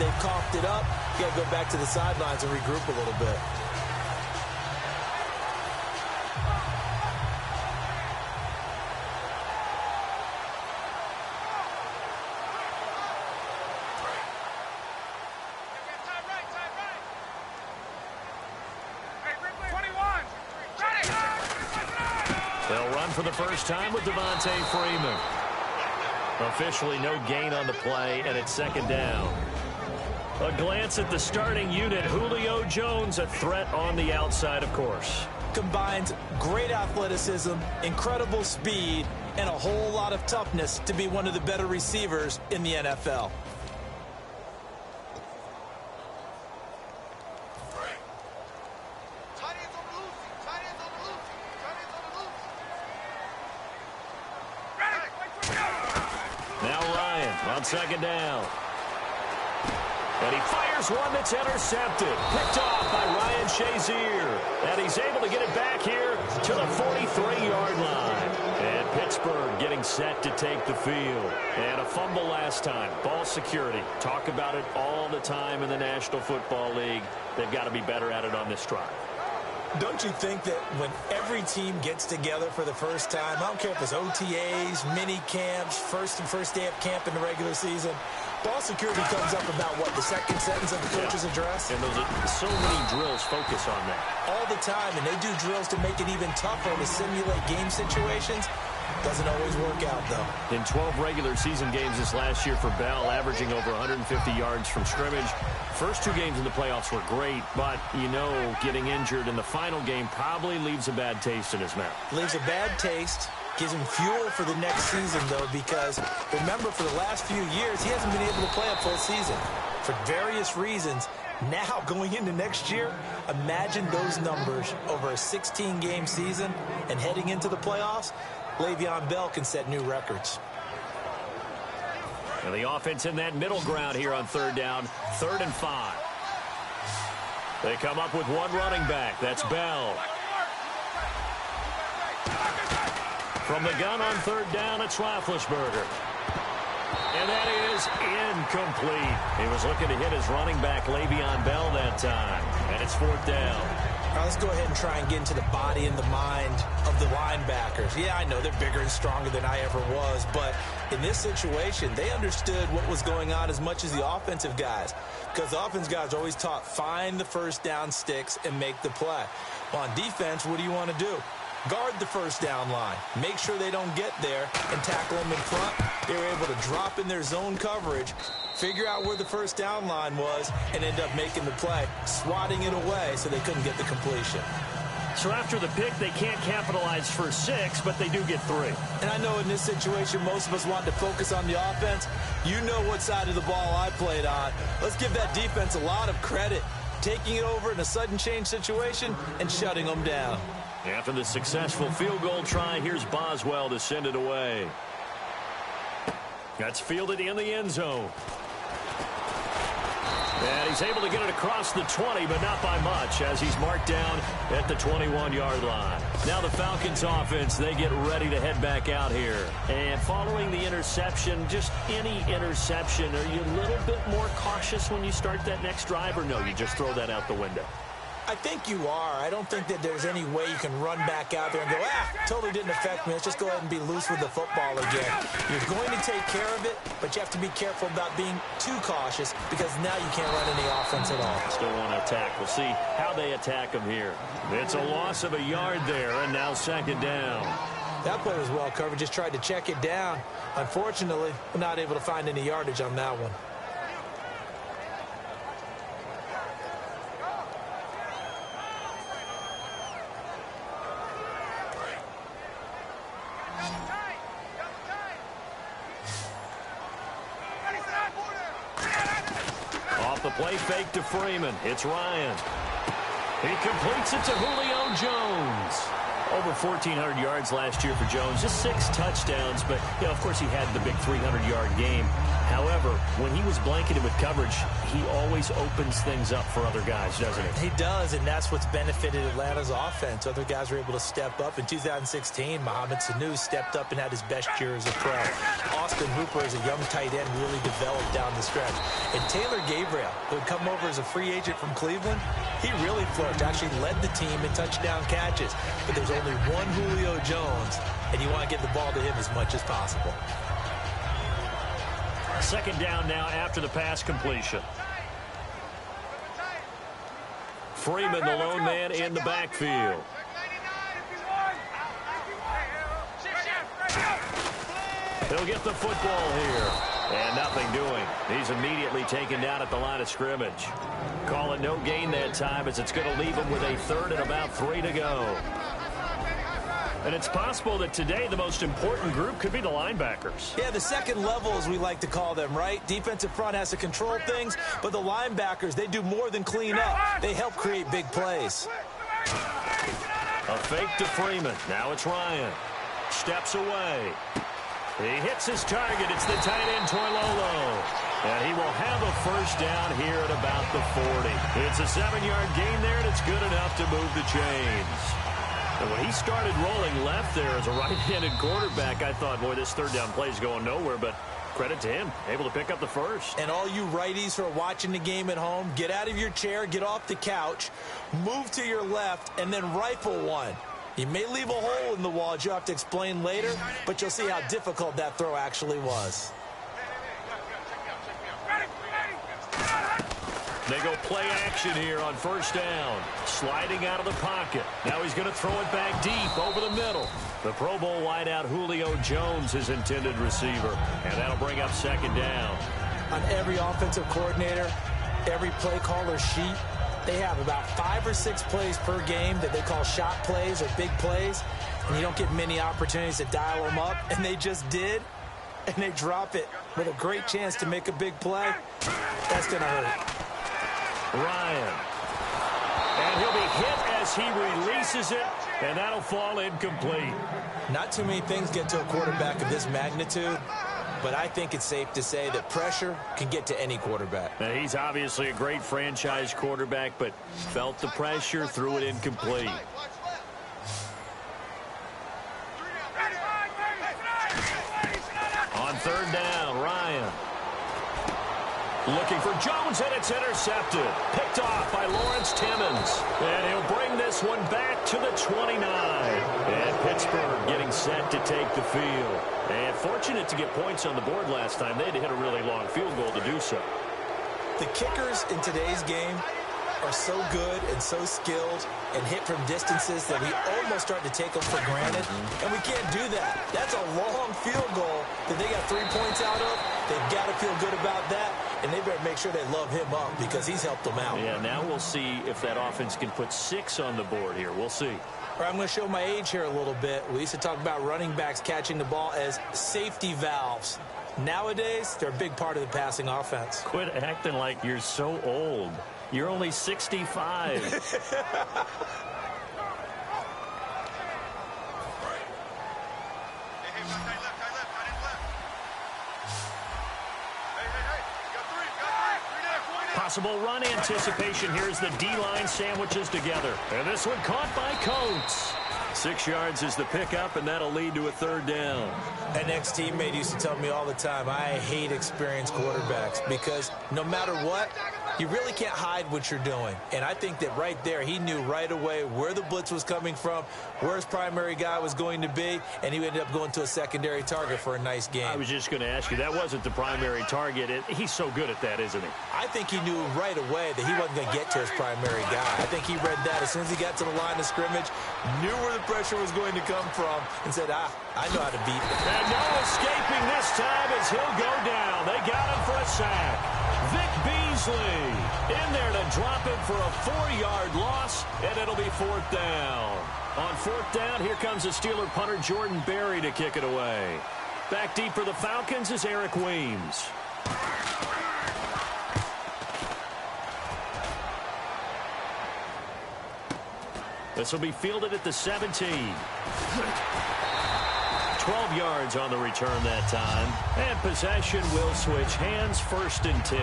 they've coughed it up, you got to go back to the sidelines and regroup a little bit. They'll run for the first time with Devontae Freeman. Officially no gain on the play, and it's second down. A glance at the starting unit. Julio Jones, a threat on the outside, of course. Combines great athleticism, incredible speed, and a whole lot of toughness to be one of the better receivers in the NFL. On second down. And he fires one that's intercepted. Picked off by Ryan Shazier. And he's able to get it back here to the 43-yard line. And Pittsburgh getting set to take the field. And a fumble last time. Ball security. Talk about it all the time in the National Football League. They've got to be better at it on this drive. Don't you think that when every team gets together for the first time, I don't care if it's OTAs, mini camps, first day of camp in the regular season, ball security comes up about, what, the second sentence of the coach's address? And those are so many drills focus on that. All the time, and they do drills to make it even tougher to simulate game situations. Doesn't always work out, though. In 12 regular season games this last year for Bell, averaging over 150 yards from scrimmage. First two games in the playoffs were great, but, you know, getting injured in the final game probably leaves a bad taste in his mouth. Leaves a bad taste. Gives him fuel for the next season, though, because, remember, for the last few years, he hasn't been able to play a full season for various reasons. Now, going into next year, imagine those numbers over a 16-game season and heading into the playoffs. Le'Veon Bell can set new records. And the offense in that middle ground here on third down, 3rd and 5. They come up with one running back. That's Bell. From the gun on third down, it's Roethlisberger. And that is incomplete. He was looking to hit his running back, Le'Veon Bell, that time. And it's 4th down. All right, let's go ahead and try and get into the body and the mind of the linebackers. Yeah, I know they're bigger and stronger than I ever was, but in this situation, they understood what was going on as much as the offensive guys, because the offensive guys are always taught, find the first down sticks and make the play. Well, on defense, what do you want to do? Guard the first down line. Make sure they don't get there and tackle them in front. They were able to drop in their zone coverage, figure out where the first down line was, and end up making the play, swatting it away so they couldn't get the completion. So after the pick, they can't capitalize for 6, but they do get 3. And I know in this situation, most of us want to focus on the offense. You know what side of the ball I played on. Let's give that defense a lot of credit, taking it over in a sudden change situation and shutting them down. After the successful field goal try, here's Boswell to send it away. That's fielded in the end zone. And he's able to get it across the 20, but not by much, as he's marked down at the 21-yard line. Now the Falcons offense, they get ready to head back out here. And following the interception, just any interception, are you a little bit more cautious when you start that next drive, or no, you just throw that out the window? I think you are. I don't think that there's any way you can run back out there and go, totally didn't affect me. Let's just go ahead and be loose with the football again. You're going to take care of it, but you have to be careful about being too cautious, because now you can't run any offense at all. Still want to attack. We'll see how they attack them here. It's a loss of a yard there, and now 2nd down. That play was well covered. Just tried to check it down. Unfortunately, we're not able to find any yardage on that one. Off the play fake to Freeman. It's Ryan. He completes it to Julio Jones. Over 1,400 yards last year for Jones. Just 6 touchdowns, but, you know, of course he had the big 300-yard game. However, when he was blanketed with coverage, he always opens things up for other guys, doesn't he? He does, and that's what's benefited Atlanta's offense. Other guys were able to step up. In 2016, Mohamed Sanu stepped up and had his best year as a pro. Austin Hooper, as a young tight end, really developed down the stretch. And Taylor Gabriel, who had come over as a free agent from Cleveland, he really flourished, actually led the team in touchdown catches. But there's only one Julio Jones, and you want to get the ball to him as much as possible. Second down now after the pass completion. Freeman, the lone man in the backfield. He'll get the football here. And nothing doing. He's immediately taken down at the line of scrimmage. Call it no gain that time, as it's going to leave him with a third and about 3 to go. And it's possible that today the most important group could be the linebackers. Yeah, the second level, as we like to call them, right? Defensive front has to control things, but the linebackers, they do more than clean up. They help create big plays. A fake to Freeman. Now it's Ryan. Steps away. He hits his target. It's the tight end, Toilolo. And he will have a first down here at about the 40. It's a 7-yard gain there, and it's good enough to move the chains. And when he started rolling left there as a right-handed quarterback, I thought, boy, this third down play is going nowhere, but credit to him, able to pick up the first. And all you righties who are watching the game at home, get out of your chair, get off the couch, move to your left, and then rifle one. You may leave a hole in the wall, as you'll have to explain later, but you'll see how difficult that throw actually was. They go play action here on first down. Sliding out of the pocket. Now he's going to throw it back deep over the middle. The Pro Bowl wideout Julio Jones, his intended receiver. And that'll bring up second down. On every offensive coordinator, every play caller sheet, they have about 5 or 6 plays per game that they call shot plays or big plays. And you don't get many opportunities to dial them up. And they just did. And they drop it with a great chance to make a big play. That's going to hurt. Ryan. And he'll be hit as he releases it, and that'll fall incomplete. Not too many things get to a quarterback of this magnitude, but I think it's safe to say that pressure can get to any quarterback. Now, he's obviously a great franchise quarterback, but felt the pressure, threw it incomplete. On third down, Ryan. Looking for Jones, and it's intercepted. Picked off by Lawrence Timmons. And he'll bring this one back to the 29. And Pittsburgh getting set to take the field. And fortunate to get points on the board last time. They had to hit a really long field goal to do so. The kickers in today's game are so good and so skilled and hit from distances that we almost start to take them for granted. And we can't do that. That's a long field goal that they got 3 points out of. They've got to feel good about that. And they better make sure they love him up because he's helped them out. Yeah, now we'll see if that offense can put 6 on the board here. We'll see. All right, I'm going to show my age here a little bit. We used to talk about running backs catching the ball as safety valves. Nowadays, they're a big part of the passing offense. Quit acting like you're so old. You're only 65. Possible run anticipation. Here's the D-line sandwiches together. And this one caught by Coates. 6 yards is the pickup, and that'll lead to a third down. An ex-teammate used to tell me all the time, I hate experienced quarterbacks because no matter what, you really can't hide what you're doing. And I think that right there, he knew right away where the blitz was coming from, where his primary guy was going to be, and he ended up going to a secondary target for a nice game. I was just going to ask you, that wasn't the primary target. He's so good at that, isn't he? I think he knew right away that he wasn't going to get to his primary guy. I think he read that as soon as he got to the line of scrimmage, knew where the pressure was going to come from, and said, I know how to beat him. And no escaping this time as he'll go down. They got him for a sack. Vic Beasley in there to drop him for a 4-yard loss, and it'll be fourth down. On fourth down, here comes the Steeler punter Jordan Berry to kick it away. Back deep for the Falcons is Eric Weems. This will be fielded at the 17. 12 12 yards on the return that time. And possession will switch hands, 1st and 10.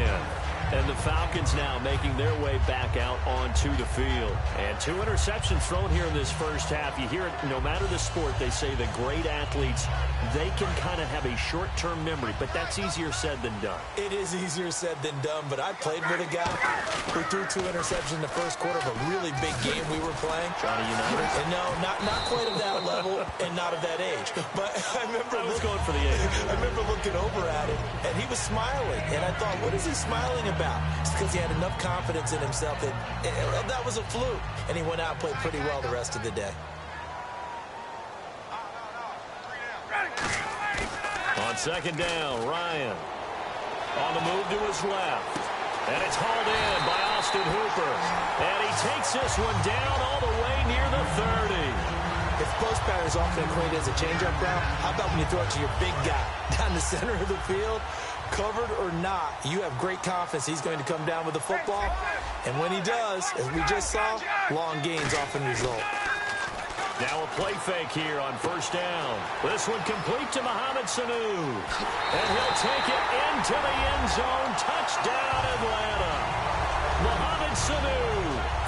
And the Falcons now making their way back out onto the field. And 2 interceptions thrown here in this first half. You hear it, no matter the sport, they say the great athletes, they can kind of have a short-term memory, but that's easier said than done. It is easier said than done, but I played with a guy who threw 2 interceptions in the first quarter of a really big game we were playing. Johnny Unitas? And no, not quite of that level and not of that age. But I was going for the age. I remember looking over at him, and he was smiling. And I thought, what is he smiling about? It's because he had enough confidence in himself that was a fluke. And he went out and played pretty well the rest of the day. On 2nd down, Ryan on the move to his left. And it's hauled in by Austin Hooper. And he takes this one down all the way near the 30. If post pattern is often equated as a changeup route, how about when you throw it to your big guy down the center of the field? Covered or not, you have great confidence he's going to come down with the football. And when he does, as we just saw, long gains often result. Now a play fake here on 1st down. This one complete to Mohamed Sanu. And he'll take it into the end zone. Touchdown, Atlanta. Mohamed Sanu,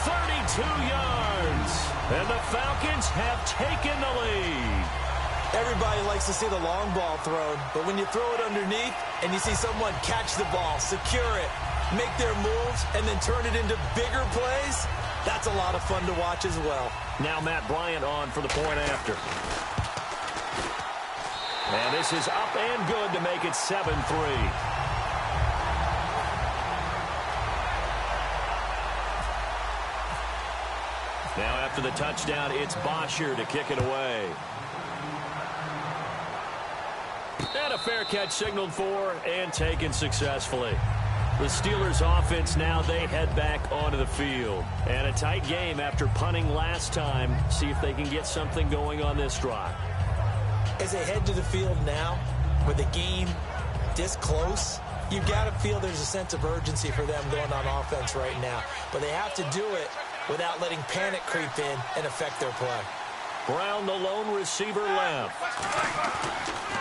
32 yards. And the Falcons have taken the lead. Everybody likes to see the long ball thrown, but when you throw it underneath and you see someone catch the ball, secure it, make their moves, and then turn it into bigger plays, that's a lot of fun to watch as well. Now Matt Bryant on for the point after. And this is up and good to make it 7-3. Now after the touchdown, it's Bosher to kick it away. And a fair catch signaled for and taken successfully. The Steelers offense now, they head back onto the field. And a tight game after punting last time. See if they can get something going on this drive. As they head to the field now, with the game this close, you've got to feel there's a sense of urgency for them going on offense right now. But they have to do it without letting panic creep in and affect their play. Brown, the lone receiver, left.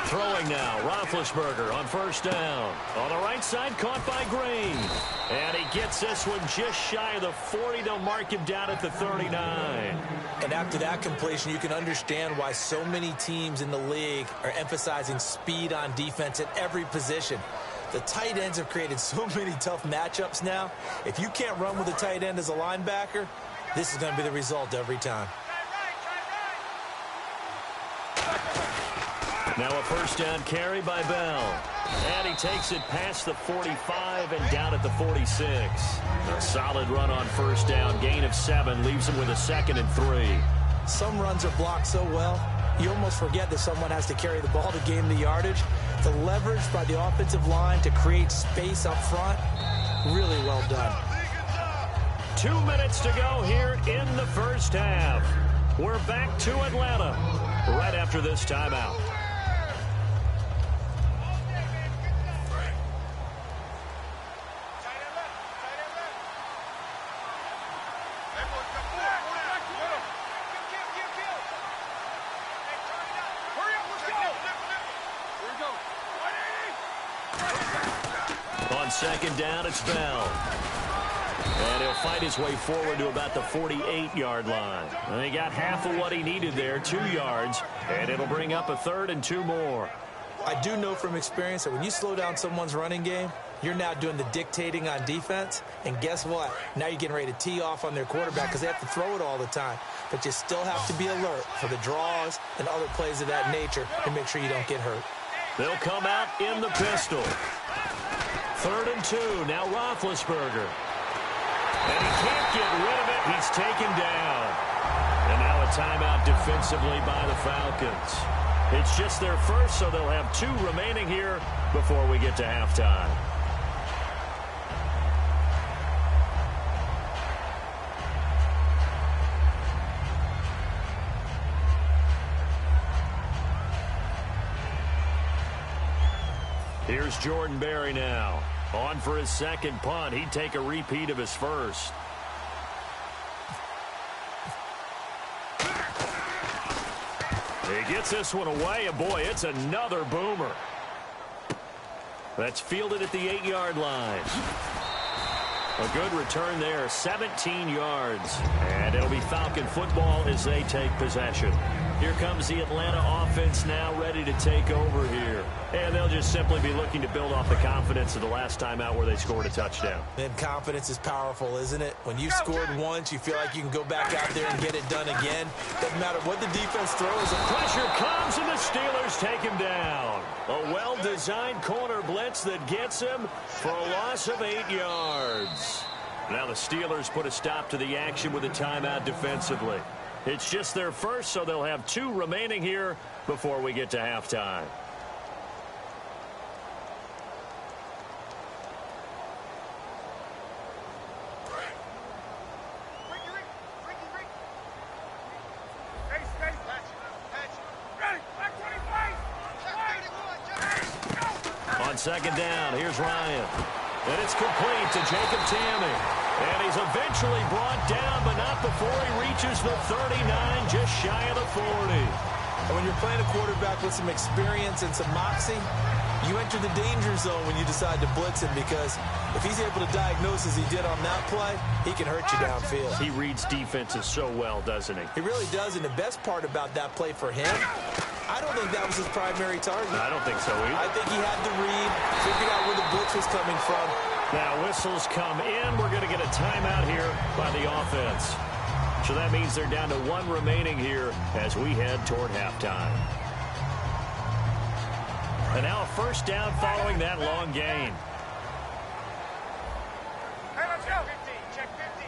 Throwing now, Roethlisberger on 1st down. On the right side, caught by Green. And he gets this one just shy of the 40. They'll mark him down at the 39. And after that completion, you can understand why so many teams in the league are emphasizing speed on defense at every position. The tight ends have created so many tough matchups now. If you can't run with a tight end as a linebacker, this is going to be the result every time. Now a 1st down carry by Bell. And he takes it past the 45 and down at the 46. A solid run on 1st down. Gain of 7 leaves him with a 2nd and 3. Some runs are blocked so well, you almost forget that someone has to carry the ball to gain the yardage. The leverage by the offensive line to create space up front, really well done. 2 minutes to go here in the first half. We're back to Atlanta right after this timeout. On 2nd down, it's Bell. And he'll fight his way forward to about the 48-yard line. And he got half of what he needed there, 2 yards, and it'll bring up a 3rd and 2 more. I do know from experience that when you slow down someone's running game, you're now doing the dictating on defense. And guess what? Now you're getting ready to tee off on their quarterback because they have to throw it all the time. But you still have to be alert for the draws and other plays of that nature to make sure you don't get hurt. They'll come out in the pistol. 3rd and 2. Now Roethlisberger. And he can't get rid of it. He's taken down. And now a timeout defensively by the Falcons. It's just their first, so they'll have 2 remaining here before we get to halftime. Here's Jordan Berry now. On for his 2nd punt. He'd take a repeat of his first. He gets this one away, and boy, it's another boomer. That's fielded at the 8-yard line. A good return there, 17 yards. And it'll be Falcon football as they take possession. Here comes the Atlanta offense now ready to take over here. And they'll just simply be looking to build off the confidence of the last time out where they scored a touchdown. And confidence is powerful, isn't it? When you've scored once, you feel like you can go back out there and get it done again. Doesn't matter what the defense throws. Pressure comes, and the Steelers take him down. A well-designed corner blitz that gets him for a loss of 8 yards. Now the Steelers put a stop to the action with a timeout defensively. It's just their first, so they'll have 2 remaining here before we get to halftime. On second down, here's Ryan. And it's complete to Jacob Tammey. And he's eventually brought down, but not before he reaches the 39, just shy of the 40. And when you're playing a quarterback with some experience and some moxie, you enter the danger zone when you decide to blitz him, because if he's able to diagnose as he did on that play, he can hurt you downfield. He reads defenses so well, doesn't he? He really does, and the best part about that play for him, I don't think that was his primary target. I don't think so either. I think he had to read, figured out where the blitz was coming from. Now whistles come in. We're going to get a timeout here by the offense. So that means they're down to 1 remaining here as we head toward halftime. And now a first down following that long gain. Hey, let's go. 50, check 50.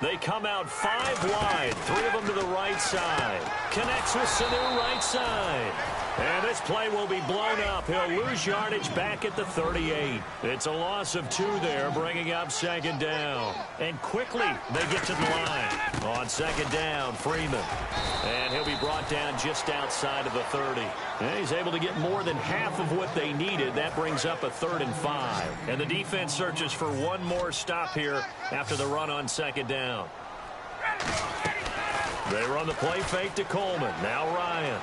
They come out 5 wide, 3 of them to the right side. Connects with Sanu right side. And this play will be blown up. He'll lose yardage back at the 38. It's a loss of 2 there, bringing up second down. And quickly, they get to the line. On second down, Freeman. And he'll be brought down just outside of the 30. And he's able to get more than half of what they needed. That brings up a 3rd and 5. And the defense searches for one more stop here after the run on second down. They run the play fake to Coleman. Now Ryan.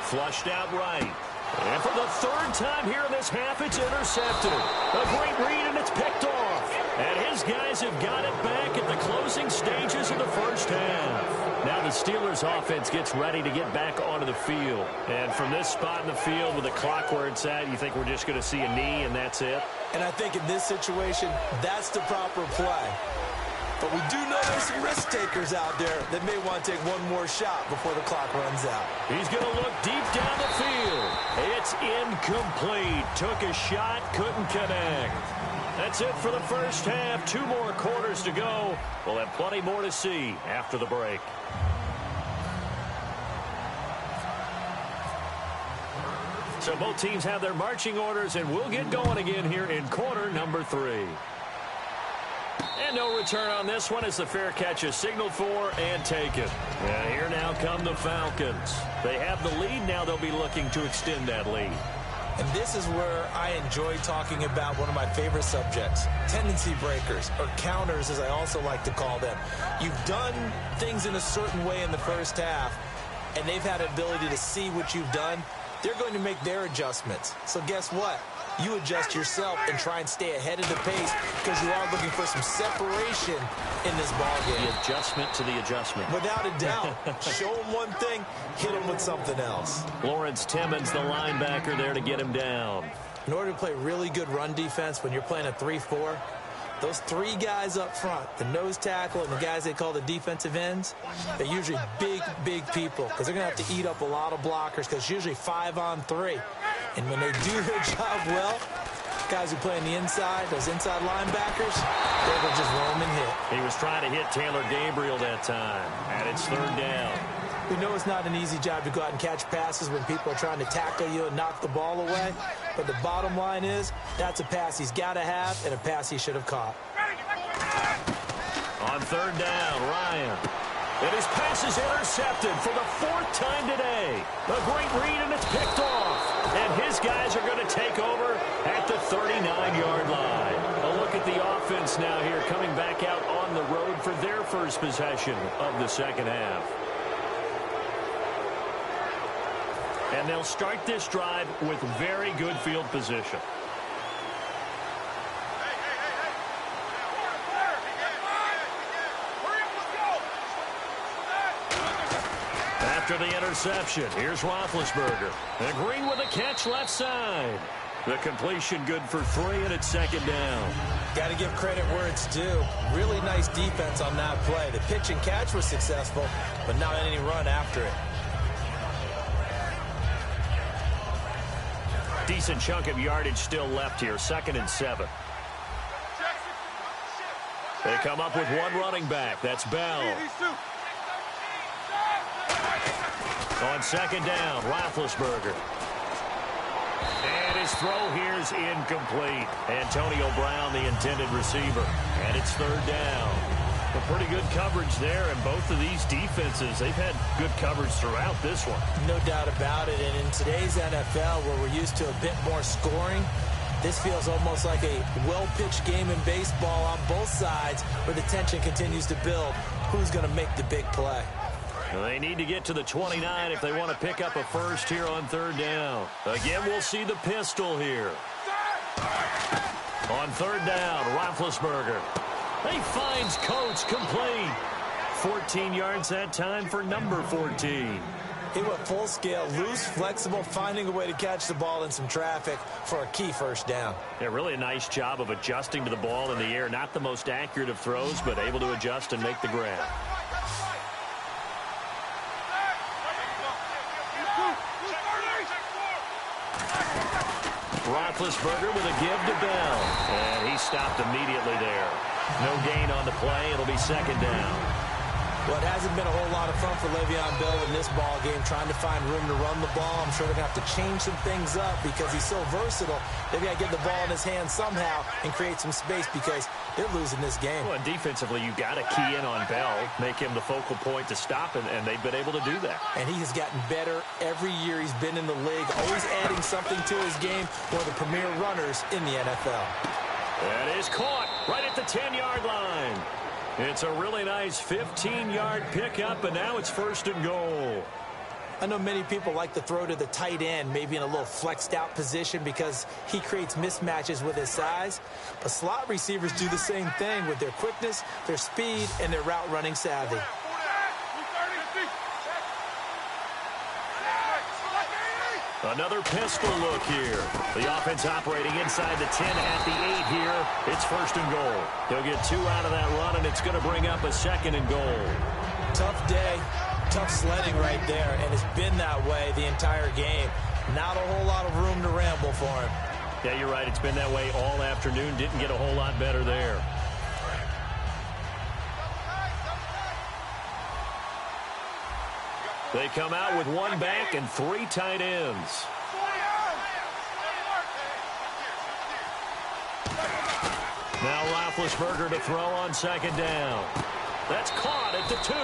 Flushed out right. And for the 3rd time here in this half, it's intercepted. A great read, and it's picked off. And his guys have got it back at the closing stages of the first half. Now the Steelers offense gets ready to get back onto the field. And from this spot in the field with the clock where it's at, you think we're just going to see a knee and that's it? And I think in this situation, that's the proper play. But we do know there's some risk takers out there that may want to take one more shot before the clock runs out. He's going to look deep down the field. It's incomplete. Took a shot, couldn't connect. That's it for the first half. 2 more quarters to go. We'll have plenty more to see after the break. So both teams have their marching orders, and we'll get going again here in quarter number 3. And no return on this one as the fair catch is signaled for and taken. And here now come the Falcons. They have the lead. Now they'll be looking to extend that lead. And this is where I enjoy talking about one of my favorite subjects, tendency breakers, or counters as I also like to call them. You've done things in a certain way in the first half, and they've had an ability to see what you've done. They're going to make their adjustments. So guess what? You adjust yourself and try and stay ahead of the pace because you are looking for some separation in this ballgame. The adjustment to the adjustment. Without a doubt. Show them one thing, hit them with something else. Lawrence Timmons, the linebacker, there to get him down. In order to play really good run defense when you're playing a 3-4, those 3 guys up front, the nose tackle and the guys they call the defensive ends, they're usually big, big people because they're going to have to eat up a lot of blockers because it's usually 5-on-3. And when they do their job well, guys who play on the inside, those inside linebackers, they will just roam and hit. He was trying to hit Taylor Gabriel that time, and it's 3rd down. We know it's not an easy job to go out and catch passes when people are trying to tackle you and knock the ball away. But the bottom line is, that's a pass he's got to have and a pass he should have caught. On 3rd down, Ryan. And his pass is intercepted for the 4th time today. A great read, and it's picked off. And his guys are going to take over at the 39-yard line. A look at the offense now here, coming back out on the road for their first possession of the second half. And they'll start this drive with very good field position. After the interception, here's Roethlisberger. Agreeing with a catch left side. The completion good for 3, and it's second down. Got to give credit where it's due. Really nice defense on that play. The pitch and catch was successful, but not any run after it. Decent chunk of yardage still left here. 2nd and 7. They come up with one running back. That's Bell. On second down, Roethlisberger. And his throw here is incomplete. Antonio Brown, the intended receiver. And it's 3rd down. A pretty good coverage there, and both of these defenses, they've had good coverage throughout this one. No doubt about it, and in today's NFL, where we're used to a bit more scoring, this feels almost like a well-pitched game in baseball on both sides, where the tension continues to build. Who's going to make the big play? They need to get to the 29 if they want to pick up a first here on 3rd down. Again, we'll see the pistol here. On 3rd down, Roethlisberger. He finds Coates complete. 14 yards that time for number 14. He went full scale, loose, flexible, finding a way to catch the ball in some traffic for a key first down. Yeah, really a nice job of adjusting to the ball in the air. Not the most accurate of throws, but able to adjust and make the grab. Roethlisberger with a give to Bell. And he stopped immediately there. No gain on the play. It'll be 2nd down. Well, it hasn't been a whole lot of fun for Le'Veon Bell in this ball game, trying to find room to run the ball. I'm sure they're going to have to change some things up because he's so versatile. They've got to get the ball in his hands somehow and create some space because they're losing this game. Well, defensively, you've got to key in on Bell, make him the focal point to stop, and they've been able to do that. And he has gotten better every year he's been in the league, always adding something to his game. One of the premier runners in the NFL. That is caught right at the 10-yard line. It's a really nice 15-yard pickup, and now it's 1st and goal. I know many people like to throw to the tight end, maybe in a little flexed out position because he creates mismatches with his size. But slot receivers do the same thing with their quickness, their speed, and their route running savvy. Another pistol look here. The offense operating inside the 10 at the 8 here. It's 1st and goal. He'll get 2 out of that run, and it's going to bring up a 2nd and goal. Tough day, tough sledding right there, and it's been that way the entire game. Not a whole lot of room to ramble for him. Yeah, you're right. It's been that way all afternoon. Didn't get a whole lot better there. They come out with 1 back and 3 tight ends. Now Roethlisberger to throw on 2nd down. That's caught at the 2.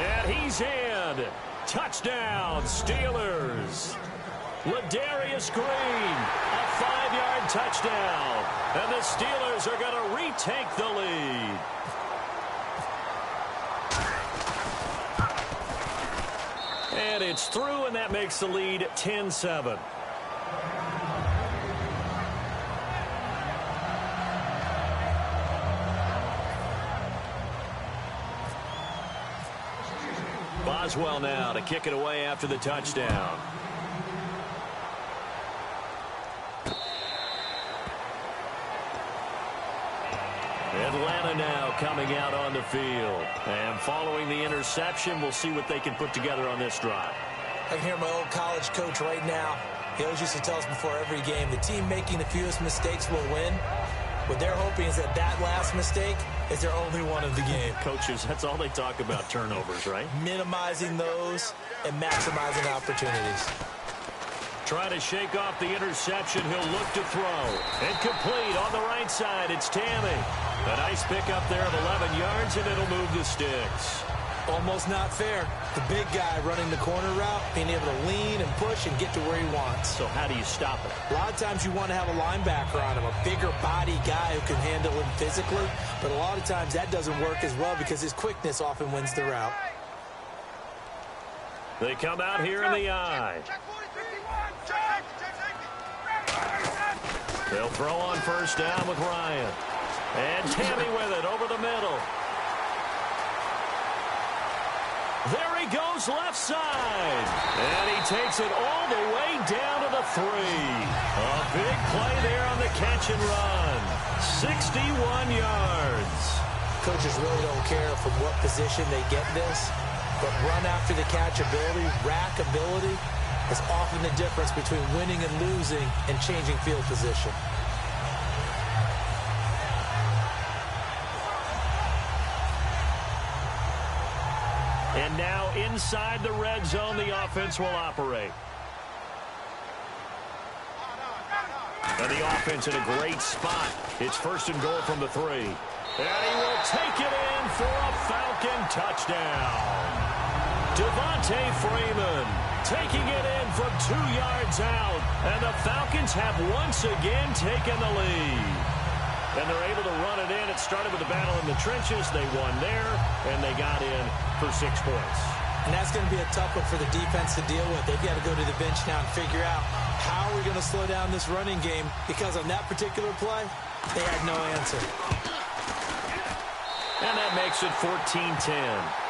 And he's in. Touchdown, Steelers. Ladarius Green, a 5-yard touchdown. And the Steelers are going to retake the lead. And it's through, and that makes the lead 10-7. Boswell now to kick it away after the touchdown. Atlanta now coming out on the field. And following the interception, we'll see what they can put together on this drive. I can hear my old college coach right now. He always used to tell us before every game, the team making the fewest mistakes will win. What they're hoping is that that last mistake is their only one of the game. Coaches, that's all they talk about, turnovers, right? Minimizing those and maximizing opportunities. Trying to shake off the interception. He'll look to throw. And complete on the right side. It's Tammy. A nice pickup there of 11 yards, and it'll move the sticks. Almost not fair. The big guy running the corner route, being able to lean and push and get to where he wants. So how do you stop it? A lot of times you want to have a linebacker on him, a bigger body guy who can handle him physically. But a lot of times that doesn't work as well because his quickness often wins the route. They come out here in the eye. They'll throw on first down with Ryan. And Tammy with it over the middle. There he goes left side. And he takes it all the way down to the 3. A big play there on the catch and run. 61 yards. Coaches really don't care from what position they get this, but run after the catch ability, rack ability, is often the difference between winning and losing and changing field position. And now inside the red zone, the offense will operate. And the offense in a great spot. It's first and goal from the 3. And he will take it in for a Falcon touchdown. Devontae Freeman taking it in from 2 yards out. And the Falcons have once again taken the lead. And they're able to run it in. It started with a battle in the trenches. They won there, and they got in for 6 points. And that's going to be a tough one for the defense to deal with. They've got to go to the bench now and figure out how are we going to slow down this running game, because on that particular play, they had no answer. And that makes it 14-10.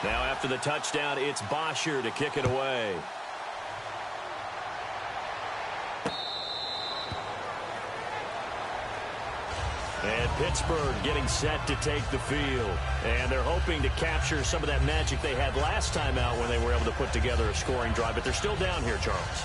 Now after the touchdown, it's Bosher to kick it away. And Pittsburgh getting set to take the field. And they're hoping to capture some of that magic they had last time out when they were able to put together a scoring drive. But they're still down here, Charles.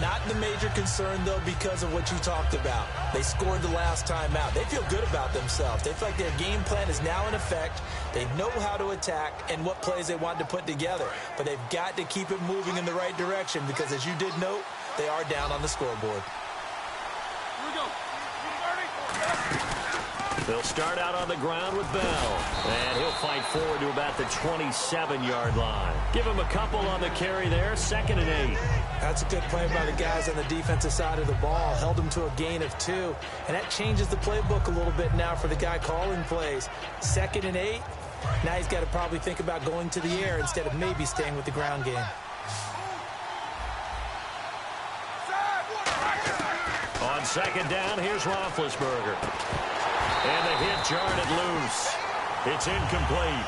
Not the major concern, though, because of what you talked about. They scored the last time out. They feel good about themselves. They feel like their game plan is now in effect. They know how to attack and what plays they want to put together. But they've got to keep it moving in the right direction because, as you did note, they are down on the scoreboard. Here we go. They'll start out on the ground with Bell. And he'll fight forward to about the 27-yard line. Give him a couple on the carry there. 2nd and 8. That's a good play by the guys on the defensive side of the ball. Held them to a gain of 2. And that changes the playbook a little bit now for the guy calling plays. 2nd and 8. Now he's got to probably think about going to the air instead of maybe staying with the ground game. On 2nd down, here's Roethlisberger. And the hit jarred it loose. It's incomplete.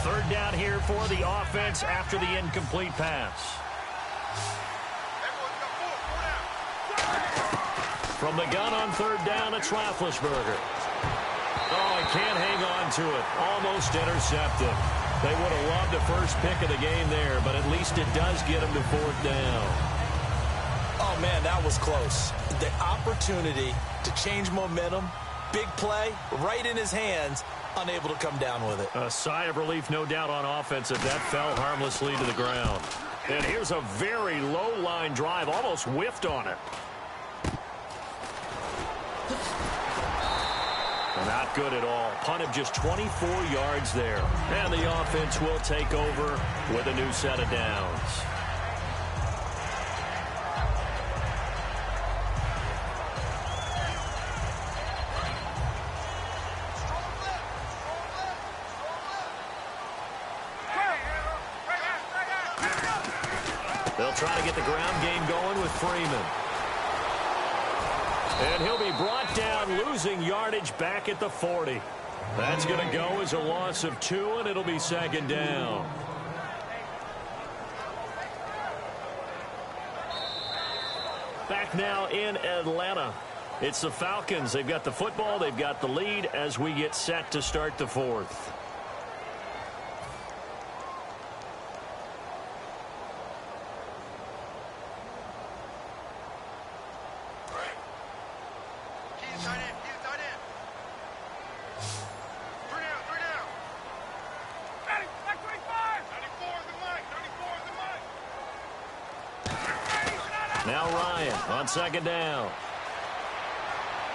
Third down here for the offense after the incomplete pass. From the gun on 3rd down, it's Roethlisberger. Oh, he can't hang on to it. Almost intercepted. They would have loved the first pick of the game there, but at least it does get them to 4th down. Oh, man, that was close. The opportunity to change momentum, big play, right in his hands, unable to come down with it. A sigh of relief, no doubt, on offense if that fell harmlessly to the ground. And here's a very low-line drive, almost whiffed on it. Not good at all. Punt of just 24 yards there. And the offense will take over with a new set of downs. They'll try to get the ground game going with Freeman. And he'll be brought down, losing yardage back at the 40. That's going to go as a loss of 2, and it'll be 2nd down. Back now in Atlanta. It's the Falcons. They've got the football. They've got the lead as we get set to start the 4th. Now Ryan on second down.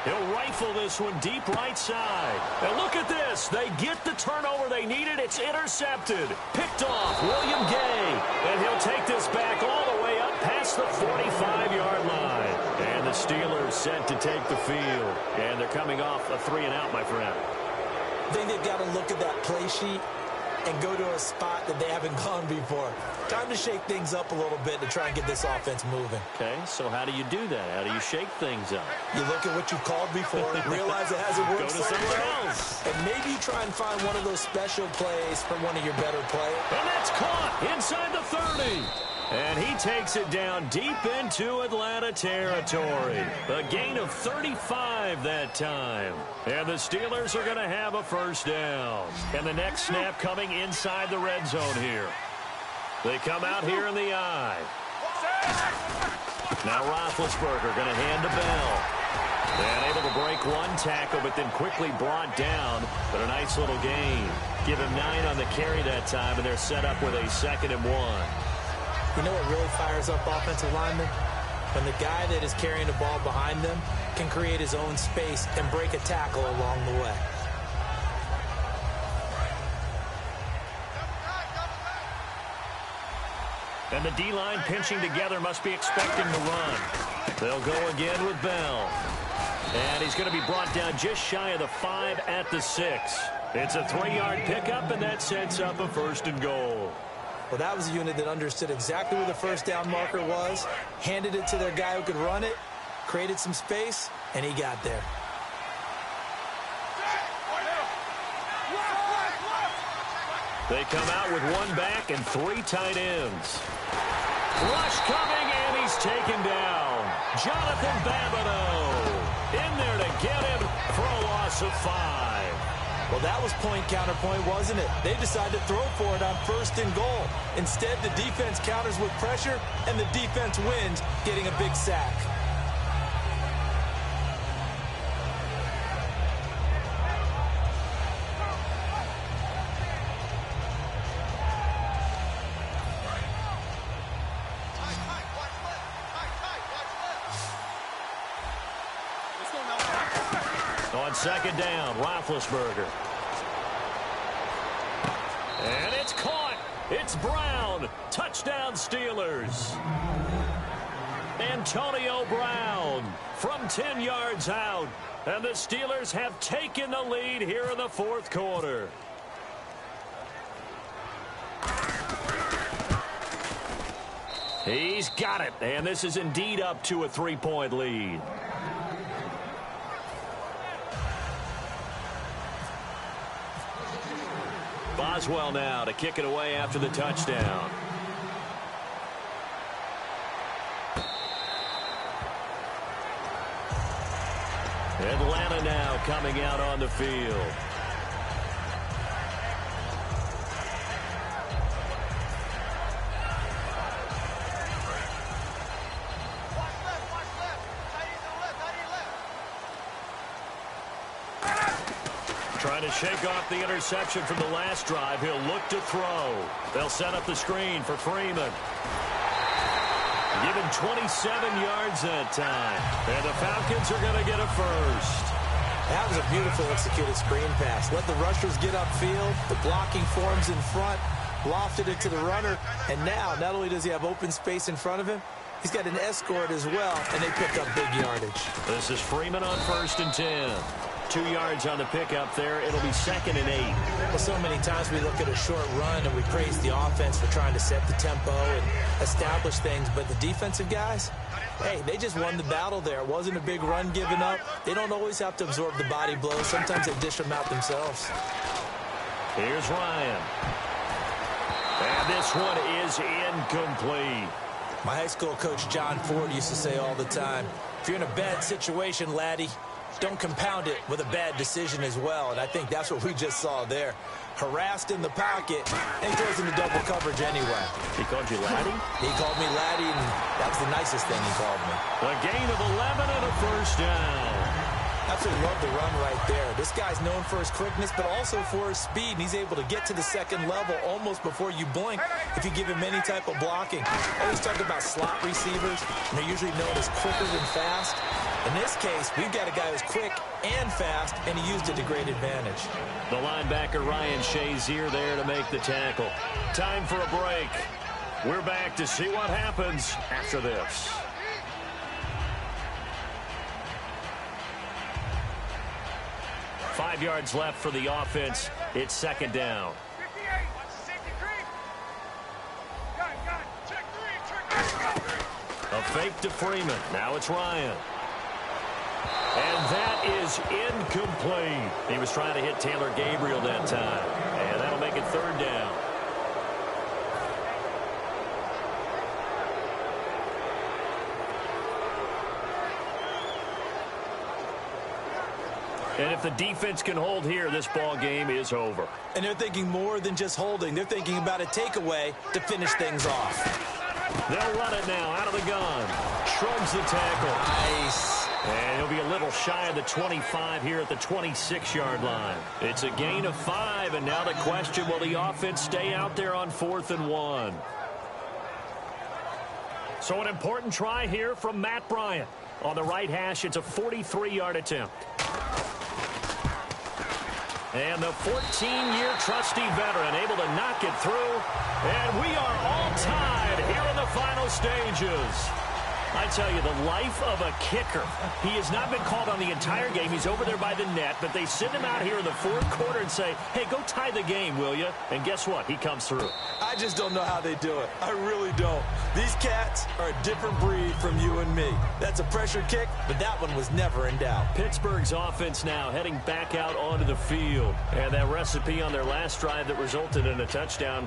He'll rifle this one deep right side. And look at this. They get the turnover they needed. It's intercepted. Picked off William Gay. And he'll take this back all the way up past the 45-yard line. And the Steelers set to take the field. And they're coming off a 3-and-out, my friend. I think they've got to look at that play sheet and go to a spot that they haven't gone before. Time to shake things up a little bit to try and get this offense moving. Okay, so how do you do that? How do you shake things up? You look at what you've called before, realize it hasn't worked. Go to somewhere else. And maybe try and find one of those special plays from one of your better players. And that's caught inside the 30. And he takes it down deep into Atlanta territory. A gain of 35 that time. And the Steelers are going to have a first down. And the next snap coming inside the red zone here. They come out here in the I. Now Roethlisberger going to hand to Bell. And able to break one tackle, but then quickly brought down. But a nice little gain. Give him 9 on the carry that time, and they're set up with a 2nd and 1. You know what really fires up offensive linemen? When the guy that is carrying the ball behind them can create his own space and break a tackle along the way. And the D-line pinching together, must be expecting to run. They'll go again with Bell. And he's going to be brought down just shy of the 5 at the 6. It's a 3-yard pickup, and that sets up a 1st and goal. Well, that was a unit that understood exactly where the first down marker was, handed it to their guy who could run it, created some space, and he got there. They come out with 1 back and 3 tight ends. Rush coming, and he's taken down. Jonathan Babineau in there to get him for a loss of 5. Well, that was point-counterpoint, wasn't it? They decided to throw for it on 1st and goal. Instead, the defense counters with pressure, and the defense wins, getting a big sack. On 2nd down, Roethlisberger. And it's caught. It's Brown. Touchdown, Steelers. Antonio Brown from 10 yards out. And the Steelers have taken the lead here in the 4th quarter. He's got it. And this is indeed up to a 3-point lead. Boswell now to kick it away after the touchdown. Atlanta now coming out on the field. Trying to shake off the interception from the last drive. He'll look to throw. They'll set up the screen for Freeman. Given 27 yards that time. And the Falcons are going to get a first. That was a beautiful executed screen pass. Let the rushers get upfield. The blocking forms in front. Lofted it to the runner. And now, not only does he have open space in front of him, he's got an escort as well. And they picked up big yardage. This is Freeman on 1st and 10. 2 yards on the pickup there. It'll be 2nd and 8. Well, so many times we look at a short run and we praise the offense for trying to set the tempo and establish things. But the defensive guys, hey, they just won the battle there. It wasn't a big run given up. They don't always have to absorb the body blows. Sometimes they dish them out themselves. Here's Ryan. And this one is incomplete. My high school coach, John Ford, used to say all the time, if you're in a bad situation, laddie, don't compound it with a bad decision as well. And I think that's what we just saw there. Harassed in the pocket, and throws into double coverage anyway. He called you laddie? He called me laddie, and that was the nicest thing he called me. A gain of 11 and a first down. I Absolutely love the run right there. This guy's known for his quickness, but also for his speed, and he's able to get to the second level almost before you blink if you give him any type of blocking. Always talk about slot receivers, and they're usually known as quicker than fast. In this case, we've got a guy who's quick and fast, and he used it to great advantage. The linebacker Ryan Shazier there to make the tackle. Time for a break. We're back to see what happens after this. Five yards left for the offense. It's second down. A fake to Freeman. Now it's Ryan. And that is incomplete. He was trying to hit Taylor Gabriel that time. And that'll make it third down. And if the defense can hold here, this ball game is over. And they're thinking more than just holding. They're thinking about a takeaway to finish things off. They'll run it now out of the gun. Shrugs the tackle. Nice. And he'll be a little shy of the 25 here at the 26-yard line. It's a gain of 5, and now the question, will the offense stay out there on 4th and 1? So an important try here from Matt Bryant. On the right hash, it's a 43-yard attempt. And the 14-year trusty veteran able to knock it through. And we are all tied here in the final stages. I tell you, the life of a kicker. He has not been called on the entire game. He's over there by the net, but they send him out here in the fourth quarter and say, hey, go tie the game, will you? And guess what? He comes through. I just don't know how they do it. I really don't. These cats are a different breed from you and me. That's a pressure kick, but that one was never in doubt. Pittsburgh's offense now heading back out onto the field. And that recipe on their last drive that resulted in a touchdown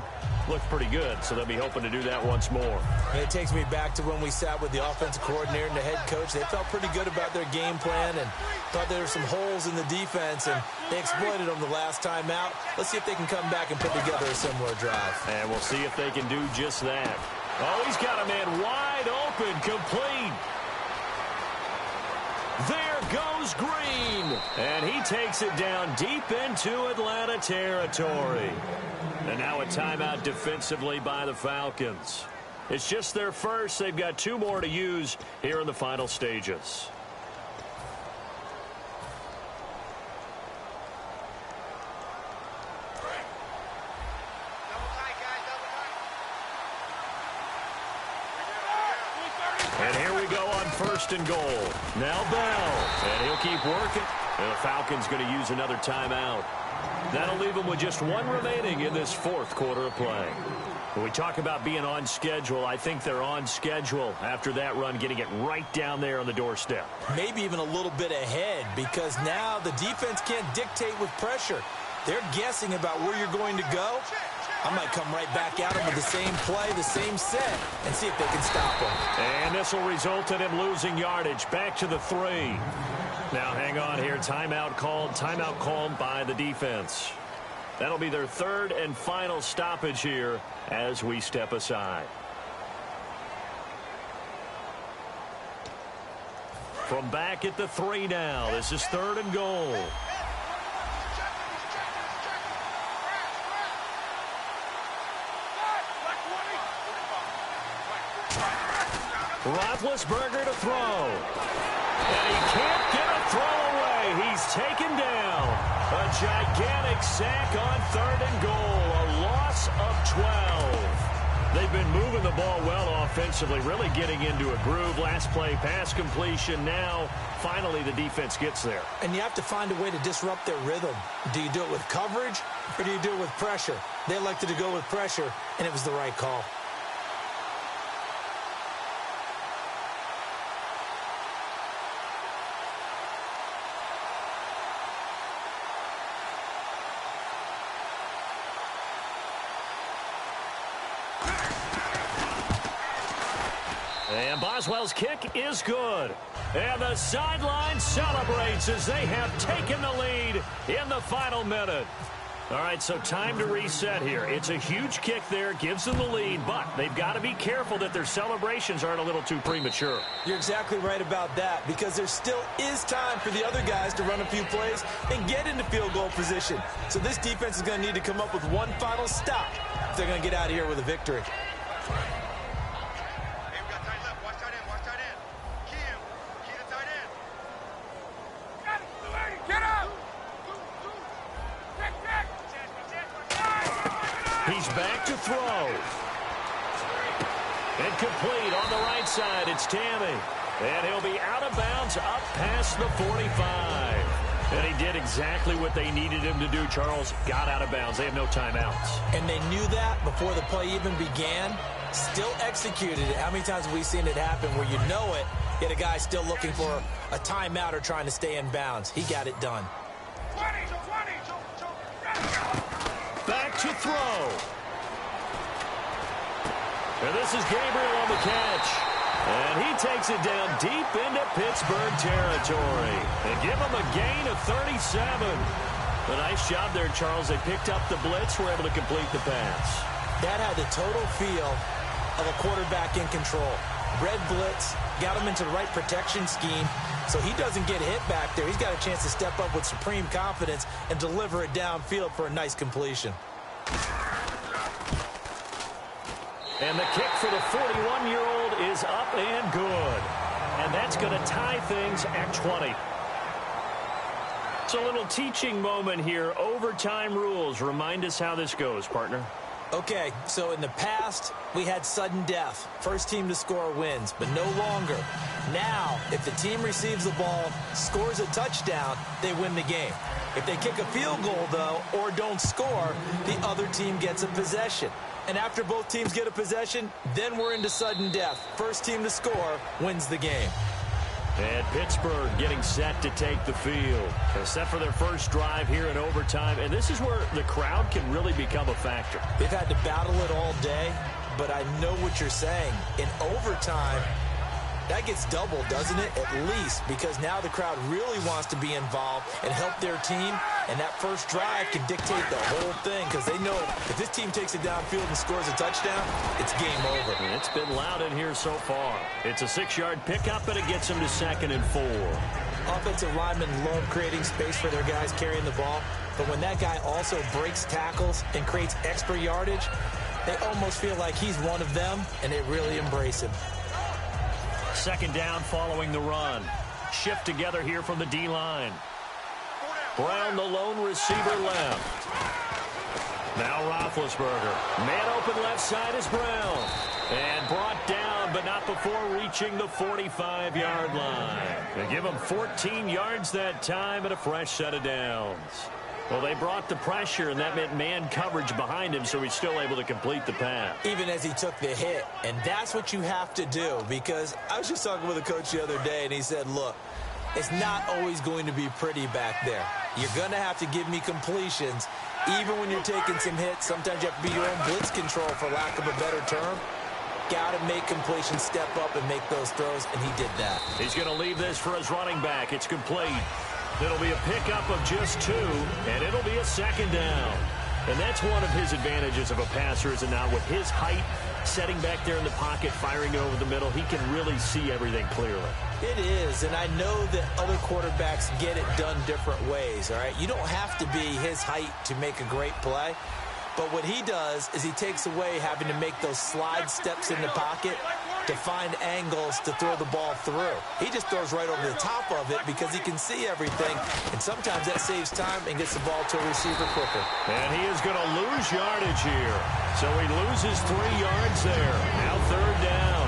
looked pretty good, so they'll be hoping to do that once more. And it takes me back to when we sat with the offensive coordinator and the head coach. They felt pretty good about their game plan and thought there were some holes in the defense, and they exploited them the last time out. Let's see if they can come back and put together a similar drive. And we'll see if they can do just that. Oh, he's got a man wide open, complete. There goes Green. And he takes it down deep into Atlanta territory. And now a timeout defensively by the Falcons. It's just their first. They've got 2 more to use here in the final stages. And here we go on 1st and goal. Now Bell. And he'll keep working. And the Falcons going to use another timeout. That'll leave them with just 1 remaining in this 4th quarter of play. When we talk about being on schedule, I think they're on schedule after that run, getting it right down there on the doorstep. Maybe even a little bit ahead, because now the defense can't dictate with pressure. They're guessing about where you're going to go. I might come right back at them with the same play, the same set, and see if they can stop them. And this will result in him losing yardage. Back to the 3. Now hang on here. Timeout called by the defense. That'll be their 3rd and final stoppage here as we step aside. From back at the 3 now. This is 3rd and goal. Roethlisberger to throw. And he can't get a throw away. He's taken down. A gigantic sack on 3rd and goal. A loss of 12. They've been moving the ball well offensively, really getting into a groove. Last play, pass completion. Now, finally, the defense gets there. And you have to find a way to disrupt their rhythm. Do you do it with coverage, or do you do it with pressure? They elected to go with pressure, and it was the right call. And Boswell's kick is good. And the sideline celebrates as they have taken the lead in the final minute. All right, so time to reset here. It's a huge kick there, gives them the lead, but they've got to be careful that their celebrations aren't a little too premature. You're exactly right about that, because there still is time for the other guys to run a few plays and get into field goal position. So this defense is going to need to come up with one final stop if they're going to get out of here with a victory. He's back to throw. And complete on the right side. It's Tammy. And he'll be out of bounds up past the 45. And he did exactly what they needed him to do, Charles. Got out of bounds. They have no timeouts. And they knew that before the play even began. Still executed it. How many times have we seen it happen where you know it, yet a guy still looking for a timeout or trying to stay in bounds? He got it done. Back to throw. And this is Gabriel on the catch. And he takes it down deep into Pittsburgh territory. And give him a gain of 37. A nice job there, Charles. They picked up the blitz, were able to complete the pass. That had the total feel of a quarterback in control. Red blitz, got him into the right protection scheme, so he doesn't get hit back there. He's got a chance to step up with supreme confidence and deliver it downfield for a nice completion. And the kick for the 41-year-old is up and good. And that's going to tie things at 20. It's a little teaching moment here. Overtime rules. Remind us how this goes, partner. Okay, so in the past, we had sudden death. First team to score wins, but no longer. Now, if the team receives the ball, scores a touchdown, they win the game. If they kick a field goal, though, or don't score, the other team gets a possession. And after both teams get a possession, then we're into sudden death. First team to score wins the game. And Pittsburgh getting set to take the field. They're set for their first drive here in overtime. And this is where the crowd can really become a factor. They've had to battle it all day, but I know what you're saying. In overtime, that gets doubled, doesn't it? At least, because now the crowd really wants to be involved and help their team. And that first drive can dictate the whole thing, because they know if this team takes it downfield and scores a touchdown, it's game over. And it's been loud in here so far. It's a 6-yard pickup, and it gets them to 2nd and 4. Offensive linemen love creating space for their guys carrying the ball, but when that guy also breaks tackles and creates extra yardage, they almost feel like he's one of them, and they really embrace him. 2nd down following the run. Shift together here from the D-line. Brown, the lone receiver left. Now Roethlisberger. Man open left side is Brown. And brought down, but not before reaching the 45-yard line. They give him 14 yards that time and a fresh set of downs. Well, they brought the pressure, and that meant man coverage behind him, so he's still able to complete the pass. Even as he took the hit. And that's what you have to do, because I was just talking with a coach the other day, and he said, look, it's not always going to be pretty back there. You're going to have to give me completions. Even when you're taking some hits, sometimes you have to be your own blitz control, for lack of a better term. Got to make completions, step up, and make those throws, and he did that. He's going to leave this for his running back. It's complete. It'll be a pickup of just 2, and it'll be a 2nd down. And that's one of his advantages of a passer, is now with his height, setting back there in the pocket, firing it over the middle, he can really see everything clearly. It is, and I know that other quarterbacks get it done different ways, all right? You don't have to be his height to make a great play, but what he does is he takes away having to make those slide steps in the pocket to find angles to throw the ball through. He just throws right over the top of it because he can see everything, and sometimes that saves time and gets the ball to a receiver quicker. And he is going to lose yardage here. So he loses 3 yards there. Now 3rd down.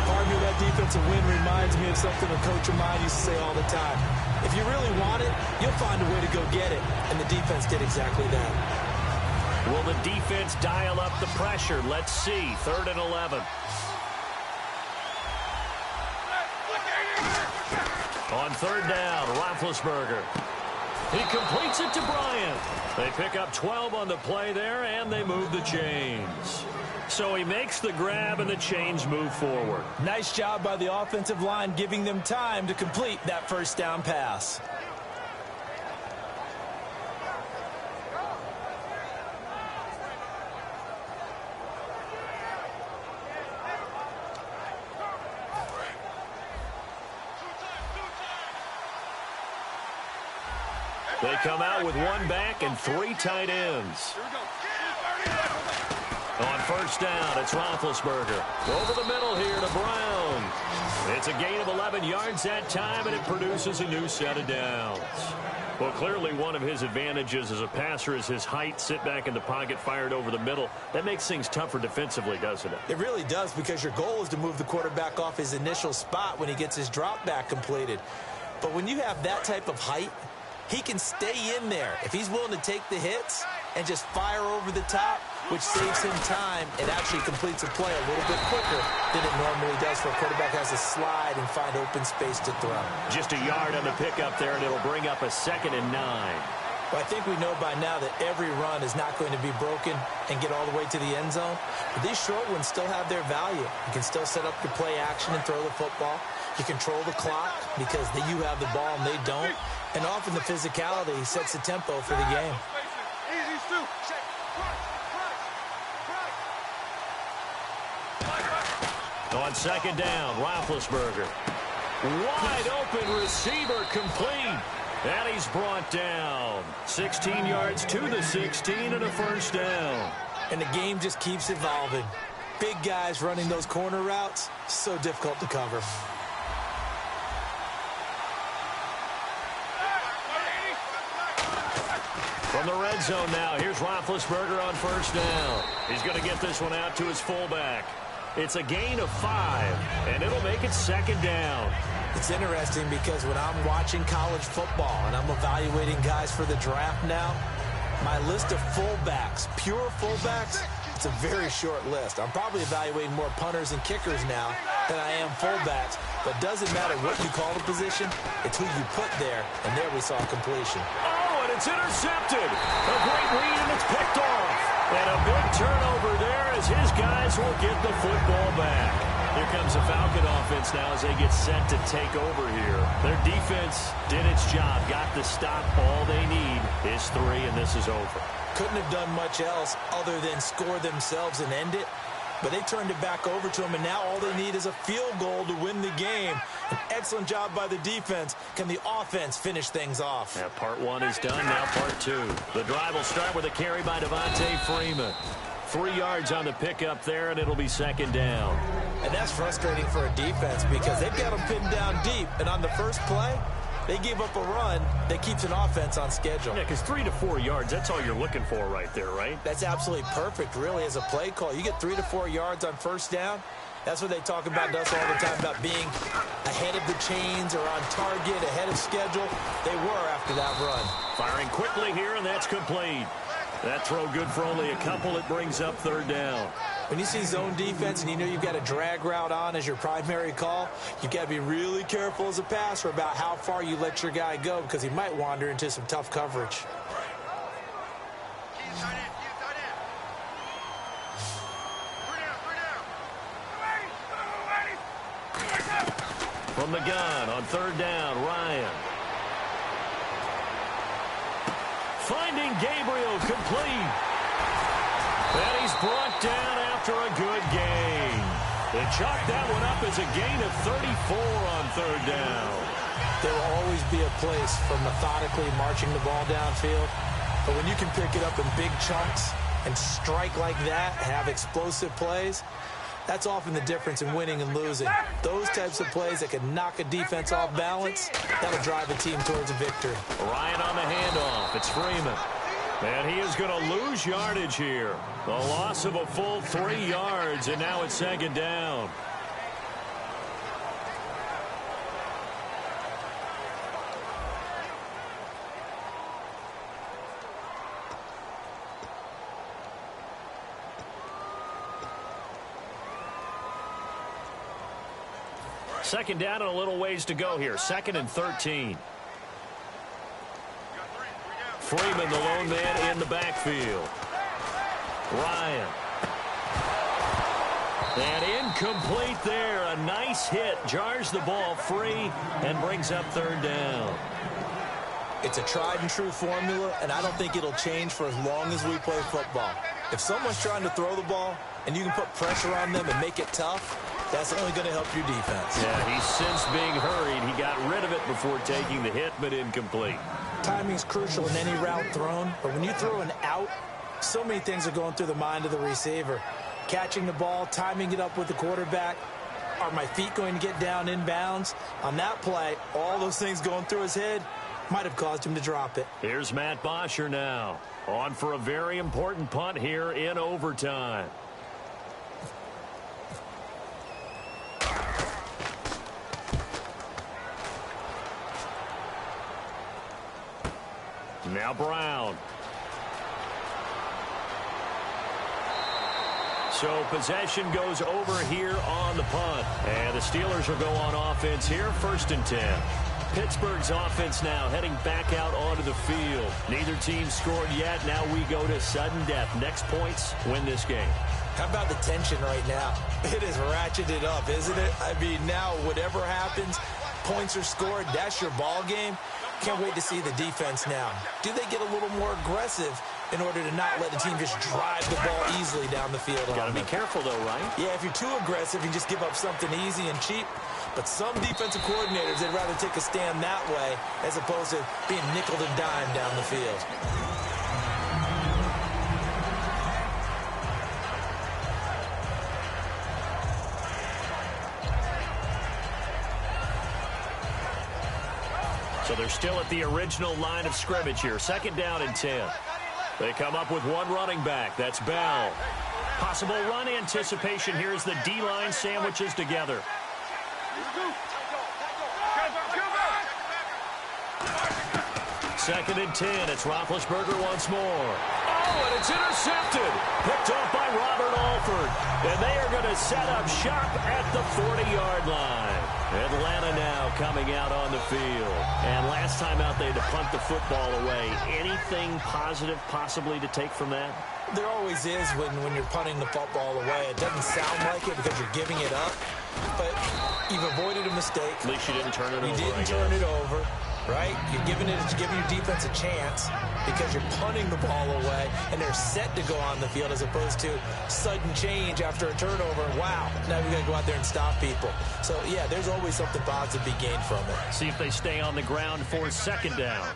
Partner, that defensive win reminds me of something a coach of mine used to say all the time. If you really want it, you'll find a way to go get it, and the defense did exactly that. Will the defense dial up the pressure? Let's see. 3rd and 11. On 3rd down, Roethlisberger. He completes it to Bryant. They pick up 12 on the play there, and they move the chains. So he makes the grab, and the chains move forward. Nice job by the offensive line, giving them time to complete that first down pass. They come out with one back and three tight ends. Here we go. On first down, it's Roethlisberger. Over the middle here to Brown. It's a gain of 11 yards that time, and it produces a new set of downs. Well, clearly one of his advantages as a passer is his height. Sit back in the pocket, fired over the middle. That makes things tougher defensively, doesn't it? It really does, because your goal is to move the quarterback off his initial spot when he gets his drop back completed. But when you have that type of height, he can stay in there if he's willing to take the hits and just fire over the top, which saves him time and actually completes a play a little bit quicker than it normally does for a quarterback who has to slide and find open space to throw. Just a yard on the pickup there, and it'll bring up a 2nd and 9. Well, I think we know by now that every run is not going to be broken and get all the way to the end zone. But these short ones still have their value. You can still set up your play action and throw the football. You control the clock because you have the ball and they don't. And often the physicality sets the tempo for the game. Easy, Stu. On 2nd down, Roethlisberger. Wide open receiver complete. And he's brought down. 16 yards to the 16 and a first down. And the game just keeps evolving. Big guys running those corner routes, so difficult to cover. From the red zone now, here's Roethlisberger on first down. He's going to get this one out to his fullback. It's a gain of 5, and it'll make it 2nd down. It's interesting because when I'm watching college football and I'm evaluating guys for the draft now, my list of fullbacks, pure fullbacks, it's a very short list. I'm probably evaluating more punters and kickers now than I am fullbacks. But it doesn't matter what you call the position, it's who you put there, and there we saw completion. Oh, and it's intercepted. A great read, and it's picked off. And a big turnover there as his guys will get the football back. Here comes the Falcon offense now as they get set to take over here. Their defense did its job, got the stop. All they need is 3, and this is over. Couldn't have done much else other than score themselves and end it. But they turned it back over to him, and now all they need is a field goal to win the game. An excellent job by the defense. Can the offense finish things off? Yeah, part 1 is done, now part 2. The drive will start with a carry by Devontae Freeman. 3 yards on the pickup there, and it'll be 2nd down. And that's frustrating for a defense because they've got them pinned down deep. And on the first play, they gave up a run that keeps an offense on schedule. Yeah, because 3 to 4 yards, that's all you're looking for right there, right? That's absolutely perfect, really, as a play call. You get 3 to 4 yards on first down. That's what they talk about to us all the time, about being ahead of the chains or on target, ahead of schedule. They were after that run. Firing quickly here, and that's complete. That throw good for only a couple. It brings up 3rd down. When you see zone defense and you know you've got a drag route on as your primary call, you've got to be really careful as a passer about how far you let your guy go because he might wander into some tough coverage. From the gun on 3rd down, Ryan. Finding Gabriel complete. And he's brought down after a good gain. They chalk that one up as a gain of 34 on 3rd down. There will always be a place for methodically marching the ball downfield. But when you can pick it up in big chunks and strike like that, have explosive plays, that's often the difference in winning and losing. Those types of plays that can knock a defense off balance, that'll drive a team towards a victory. Ryan on the handoff. It's Freeman. And he is going to lose yardage here. The loss of a full 3 yards, and now it's 2nd down. Second down and a little ways to go here. 2nd and 13. Freeman, the lone man in the backfield. Ryan. And incomplete there. A nice hit. Jars the ball free and brings up 3rd down. It's a tried and true formula, and I don't think it'll change for as long as we play football. If someone's trying to throw the ball and you can put pressure on them and make it tough, That's only going to help your defense. Yeah, he's since being hurried. He got rid of it before taking the hit, but incomplete. Timing is crucial in any route thrown, but when you throw an out, so many things are going through the mind of the receiver. Catching the ball, timing it up with the quarterback. Are my feet going to get down in bounds? On that play, all those things going through his head might have caused him to drop it. Here's Matt Bosher now. On for a very important punt here in overtime. Now Brown. So possession goes over here on the punt. And the Steelers will go on offense here, 1st and 10. Pittsburgh's offense now heading back out onto the field. Neither team scored yet. Now we go to sudden death. Next points win this game. How about the tension right now? It is ratcheted up, isn't it? I mean, now whatever happens, points are scored. That's your ball game. Can't wait to see the defense now. Do they get a little more aggressive in order to not let the team just drive the ball easily down the field? Got to be careful, though, right? Yeah, if you're too aggressive, you just give up something easy and cheap. But some defensive coordinators, they'd rather take a stand that way as opposed to being nickeled and dimed down the field. So they're still at the original line of scrimmage here. 2nd down and 10. They come up with one running back. That's Bell. Possible run anticipation here as the D-line sandwiches together. 2nd and 10. It's Roethlisberger once more. Oh, and it's intercepted. Picked off by Robert Alford. And they are going to set up shop at the 40-yard line. Atlanta now coming out on the field. And last time out, they had to punt the football away. Anything positive possibly to take from that? There always is when you're punting the football away. It doesn't sound like it because you're giving it up. But you've avoided a mistake. At least you didn't turn it over. You didn't turn it over. Right? You're giving your defense a chance because you're punting the ball away and they're set to go on the field as opposed to sudden change after a turnover. Wow, now we got to go out there and stop people. So, yeah, there's always something positive to be gained from it. See if they stay on the ground for 2nd down.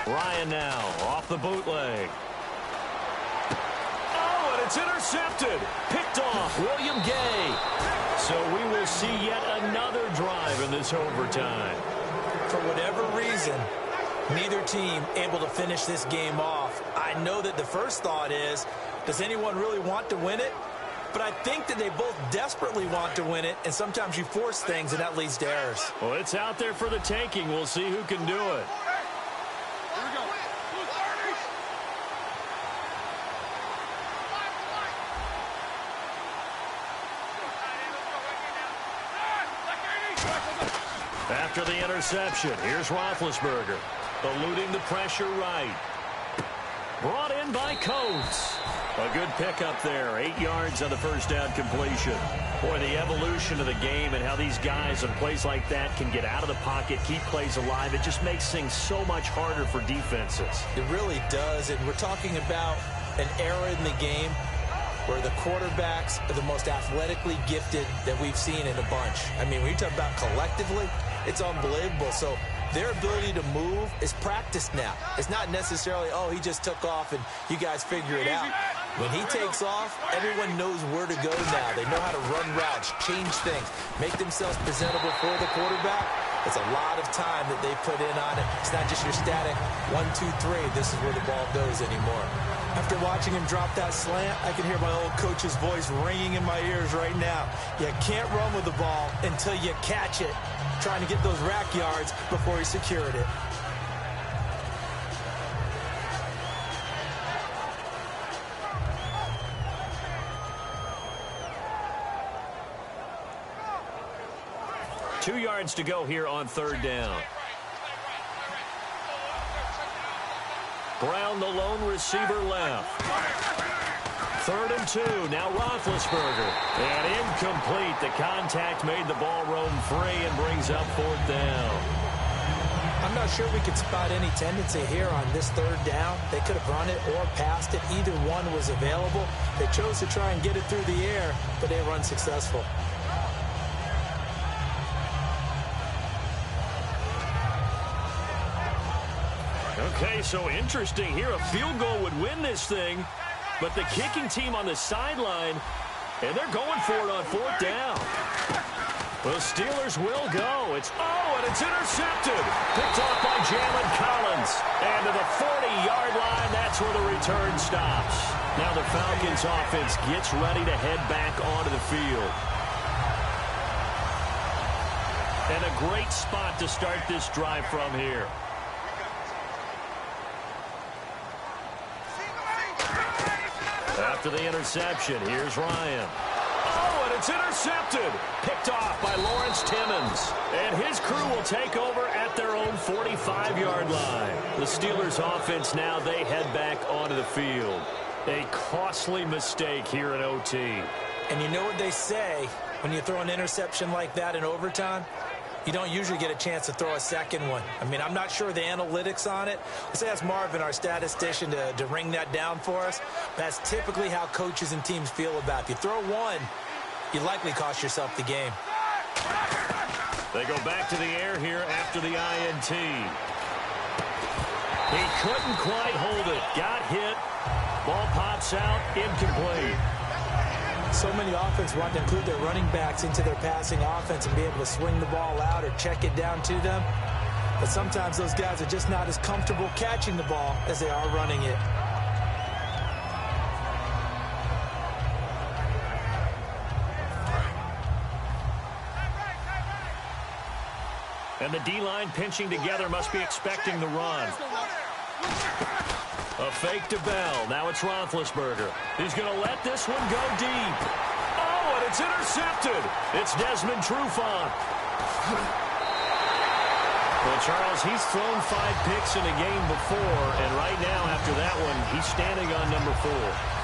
Ryan now off the bootleg. It's intercepted. Picked off. William Gay. So we will see yet another drive in this overtime. For whatever reason, neither team able to finish this game off. I know that the first thought is, does anyone really want to win it? But I think that they both desperately want to win it, and sometimes you force things, and that leads to errors. Well, it's out there for the taking. We'll see who can do it. After the interception, here's Roethlisberger, eluding the pressure right. Brought in by Coates. A good pickup there, 8 yards on the 1st down completion. Boy, the evolution of the game and how these guys in plays like that can get out of the pocket, keep plays alive, it just makes things so much harder for defenses. It really does, and we're talking about an era in the game where the quarterbacks are the most athletically gifted that we've seen in a bunch. I mean, when you talk about collectively, it's unbelievable. So their ability to move is practiced now. It's not necessarily, oh, he just took off and you guys figure it out. When he takes off, everyone knows where to go now. They know how to run routes, change things, make themselves presentable for the quarterback. It's a lot of time that they put in on it. It's not just your static 1, 2, 3. This is where the ball goes anymore. After watching him drop that slant, I can hear my old coach's voice ringing in my ears right now. You can't run with the ball until you catch it. Trying to get those rack yards before he secured it. Two yards to go here on 3rd down. Brown, the lone receiver, left. 3rd and 2. Now Roethlisberger. And incomplete. The contact made the ball roam free and brings up 4th down. I'm not sure we could spot any tendency here on this third down. They could have run it or passed it. Either one was available. They chose to try and get it through the air, but they were unsuccessful. Okay, so interesting here. A field goal would win this thing, but the kicking team on the sideline, and they're going for it on fourth down. The Steelers will go. It's intercepted. Picked off by Jalen Collins. And to the 40-yard line, that's where the return stops. Now the Falcons offense gets ready to head back onto the field. And a great spot to start this drive from here. After the interception, here's Ryan. Oh, and it's intercepted. Picked off by Lawrence Timmons. And his crew will take over at their own 45-yard line. The Steelers offense now, they head back onto the field. A costly mistake here in OT. And you know what they say when you throw an interception like that in overtime? You don't usually get a chance to throw a second one. I mean, I'm not sure the analytics on it. Let's ask Marvin, our statistician, to ring that down for us. That's typically how coaches and teams feel about it. If you throw one, you likely cost yourself the game. They go back to the air here after the INT. He couldn't quite hold it. Got hit. Ball pops out. Incomplete. So many offenses want to include their running backs into their passing offense and be able to swing the ball out or check it down to them. But sometimes those guys are just not as comfortable catching the ball as they are running it. And the D-line pinching together must be expecting the run. A fake to Bell. Now it's Roethlisberger. He's going to let this one go deep. Oh, and it's intercepted. It's Desmond Trufant. Well, Charles, he's thrown 5 picks in a game before, and right now, after that one, he's standing on number 4.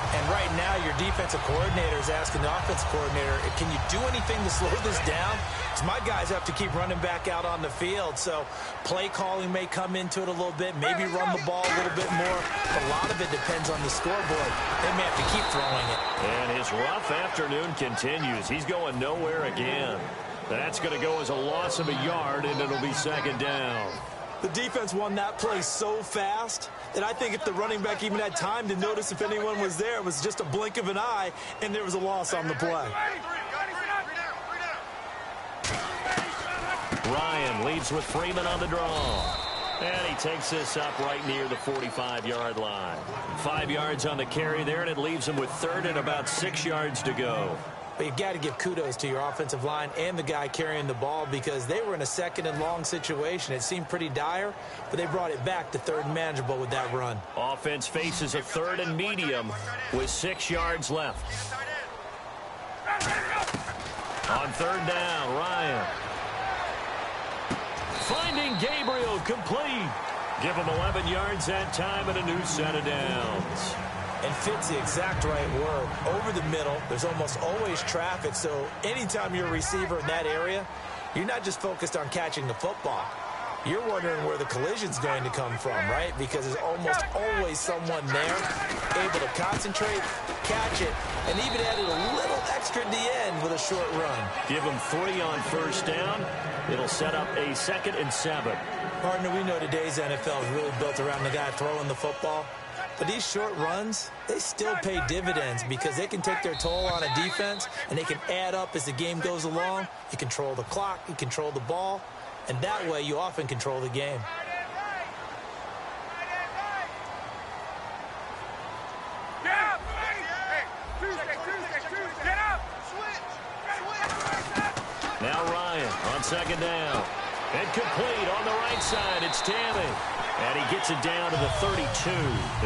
And right now, your defensive coordinator is asking the offensive coordinator, can you do anything to slow this down? Because my guys have to keep running back out on the field. So play calling may come into it a little bit, maybe run the ball a little bit more. But a lot of it depends on the scoreboard. They may have to keep throwing it. And his rough afternoon continues. He's going nowhere again. That's going to go as a loss of a yard, and it'll be second down. The defense won that play so fast that I think if the running back even had time to notice if anyone was there, it was just a blink of an eye, and there was a loss on the play. Ryan leads with Freeman on the draw. And he takes this up right near the 45-yard line. 5 yards on the carry there, and it leaves him with third and about 6 yards to go. But you've got to give kudos to your offensive line and the guy carrying the ball because they were in a second and long situation. It seemed pretty dire, but they brought it back to third and manageable with that run. Offense faces a third and medium with 6 yards left. On third down, Ryan. Finding Gabriel complete. Give him 11 yards that time and a new set of downs. And fits the exact right word. Over the middle, there's almost always traffic, so anytime you're a receiver in that area, you're not just focused on catching the football. You're wondering where the collision's going to come from, right? Because there's almost always someone there able to concentrate, catch it, and even added a little extra at the end with a short run. Give him 3 on first down. It'll set up a 2nd and 7. Partner, we know today's NFL is really built around the guy throwing the football. But these short runs, they still pay dividends because they can take their toll on a defense, and they can add up as the game goes along. You control the clock, you control the ball, and that way you often control the game. Now Ryan on second down. And complete on the right side. It's Tammy. And he gets it down to the 32.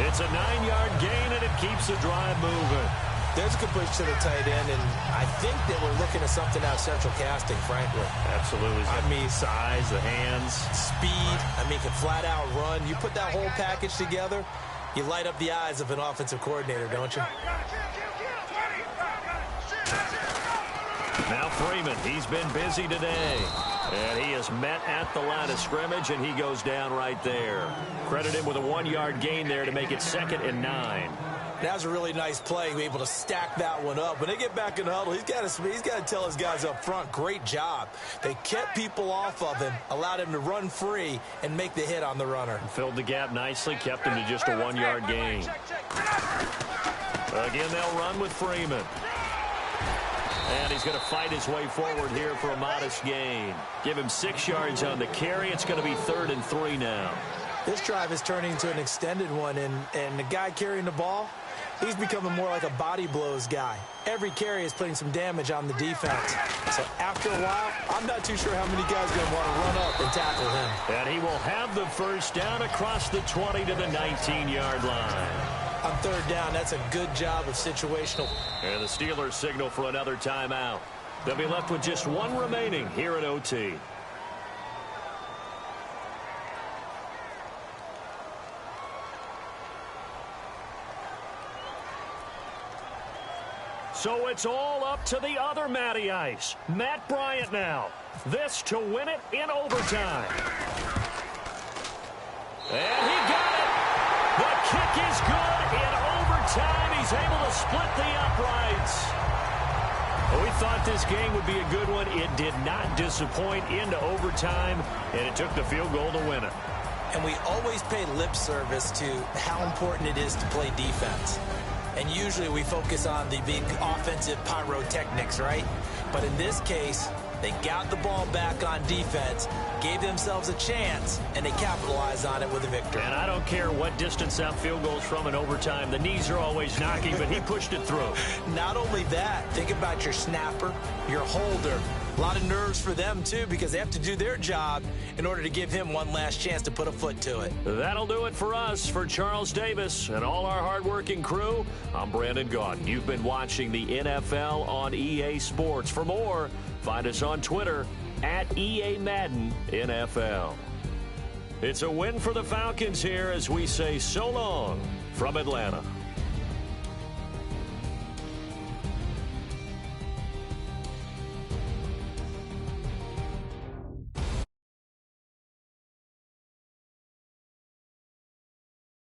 It's a 9-yard gain, and it keeps the drive moving. There's a good push to the tight end, and I think that we're looking at something out of central casting, frankly. Absolutely. I mean, size, the hands. Speed. I mean, can flat out run. You put that whole package together, you light up the eyes of an offensive coordinator, don't you? Now Freeman, he's been busy today. And he is met at the line of scrimmage, and he goes down right there. Credit him with a 1-yard gain there to make it 2nd and 9. That was a really nice play, able to stack that one up. When they get back in the huddle, he's got to tell his guys up front, great job. They kept people off of him, allowed him to run free, and make the hit on the runner. Filled the gap nicely, kept him to just a 1-yard gain. Again, they'll run with Freeman. And he's going to fight his way forward here for a modest gain. Give him 6 yards on the carry. It's going to be 3rd and 3 now. This drive is turning into an extended one, and the guy carrying the ball, he's becoming more like a body blows guy. Every carry is putting some damage on the defense. So after a while, I'm not too sure how many guys are going to want to run up and tackle him. And he will have the first down across the 20 to the 19-yard line. On 3rd down, that's a good job of situational. And the Steelers signal for another timeout. They'll be left with just 1 remaining here at OT. So it's all up to the other Matty Ice. Matt Bryant now. This to win it in overtime. And he got it. The kick is good in overtime. He's able to split the uprights. We thought this game would be a good one. It did not disappoint into overtime, and it took the field goal to win it. And we always pay lip service to how important it is to play defense. And usually we focus on the big offensive pyrotechnics, right? But in this case, they got the ball back on defense, gave themselves a chance, and they capitalized on it with a victory. And I don't care what distance out field goals from in overtime. The knees are always knocking, but he pushed it through. Not only that, think about your snapper, your holder. A lot of nerves for them, too, because they have to do their job in order to give him one last chance to put a foot to it. That'll do it for us. For Charles Davis and all our hardworking crew, I'm Brandon Gaudin. You've been watching the NFL on EA Sports. For more, find us on Twitter at EA Madden NFL. It's a win for the Falcons here as we say so long from Atlanta.